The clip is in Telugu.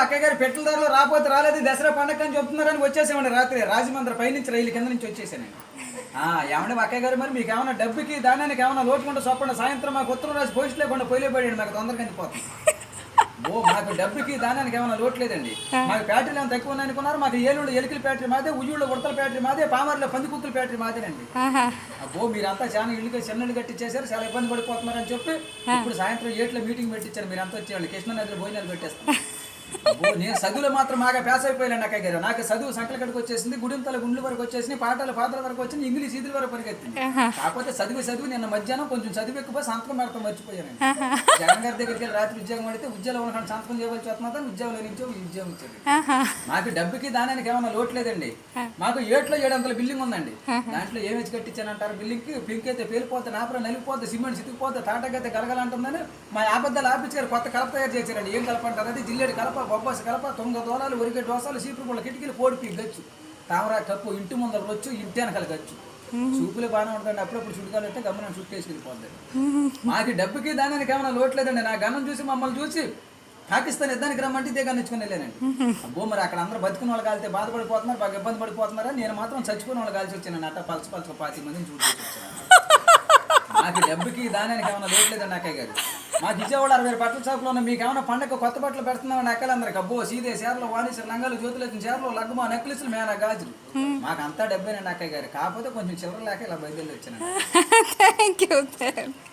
అక్కయ్య గారు పెట్రోల్ ధరలు రాకపోతే రాలేదు దసరా పండగ అని చెప్తున్నారని వచ్చేసామండి రాత్రి రాజమండ్రి పైనుంచి రైలు కింద నుంచి వచ్చేసానండి. ఏమంటే అక్కయ్య గారు మరి మీకు ఏమైనా డబ్బుకి దానానికి ఏమైనా లోటుకుంటే చొప్పండి సాయంత్రం మాకు ఉత్తరం రాసి పోస్ట్ లేకుండా పొయ్యిలో పడాడు మాకు తొందరగా అందిపోతుంది. మాకు డబ్బుకి దానానికి ఏమైనా లోటు లేదండి. మాకు బ్యాటరీలు ఏమైనా తక్కువ అనుకున్నారు. మాకు ఏలూళ్ళు ఎలికల బ్యాటరీ మాదే, ఉయ్యూళ్ళ ఉడతల బ్యాటరీ మాదే, పామర్లో పందికుక్కల బ్యాటరీ మాదేనండి. మీరంతా చాలా ఇల్లుగా చిన్నలు కట్టించేశారు, చాలా ఇబ్బంది పడిపోతున్నారని చెప్పి ఇప్పుడు సాయంత్రం 7 మీటింగ్ పెట్టించారు. మీరు అంతా వచ్చేవాళ్ళు కృష్ణానదిలో భోజనాలు పెట్టేస్తాం. నేను చదువులో మాత్రం బాగా ప్యాస్ అయిపోయాను అక్కయ్య గారు. నాకు చదువు సంకల కడికి వచ్చేసింది, గుడింతల గుండ్ల వరకు వచ్చేసింది, పాటల వరకు వచ్చింది, ఇంగ్లీష్ ఈదుల వరకు పరిగెత్తింది. కాకపోతే చదువు నిన్న మధ్యాహ్నం కొంచెం చదువు ఎక్కువ సంతకం పెడతాం మర్చిపోయాను. జగన్ గారి దగ్గరికి వెళ్ళి రాత్రి ఉద్యోగం పడితే ఉద్యోగంలో సంతకం చేయవలసి వస్తున్నా ఉద్యోగంలో నుంచి ఉద్యోగం ఇచ్చాడు. మాకు డబ్బుకి దానానికి ఏమైనా లోటు లేదండి. మాకు 700 బిల్డింగ్ ఉందండి. దాంట్లో ఏమి వచ్చి కట్టించానంటారు బిల్డింగ్ కి? పింక్ అయితే పేలిపోతే, నాపర నలిగిపోతే, సిమెంట్ సితికిపోతే, తాటకైతే గలగలంటుందని మా ఆబద్దాలు ఆపించారు. కొత్త కలప తయారు చేశారండి. ఏం కలప అంటారు? అది జిల్లేడు కలప, బొబ్బాసి కలప, 9 దోలాలు, ఒరిగే దోసాలు, సీపుల కిటికీలు, పోడిపి గచ్చు, తామరా కప్పు, ఇంటి ముందర రొచ్చు, ఇంటి వెనకాల గచ్చు. చూపులే బాగానే ఉంటుంది. అప్పుడప్పుడు చుట్టుకాలు అంటే గమనం చుట్టేసి వెళ్ళిపోతుంది. మాకు డబ్బుకి దానికి ఏమైనా లోట్లేదండి. నా గమనం చూసి మమ్మల్ని చూసి పాకిస్తాన్ యుద్ధానికి రమ్మంటే ఇదే కనిచ్చుకుని వెళ్ళానండి. మరి అక్కడ అందరూ బతుకున్న వాళ్ళు కాలితే బాధపడిపోతున్నారు, బాగా ఇబ్బంది పడిపోతున్నారా. నేను మాత్రం చచ్చిపోయిన వాళ్ళు కాల్చి వచ్చాను. అట్ట పలస 20 మందిని చూసి వచ్చాను. మాకు డబ్బుకి దానికి ఏమైనా లోట్లేదండి అక్కయ్య గారు. మాకు విజయవాడ 60 బట్టల షాపులో ఉన్న మీకు ఏమైనా పండగ కొత్త బట్టలు పెడుతున్నామని అక్కలందరికి అబ్బో సీదే చీరలు, వాణిశ్వర లంగాలు, జ్యోతులు ఎత్తిన చీరలు, లగ్గుమా, నెక్లెస్లు, మేనా గాజులు. మాకు అంతా డబ్బేనండి అక్కయ్య గారు. కాకపోతే కొంచెం చిల్లర లేక ఇలా బయలుదేరి వచ్చాను. Thank you.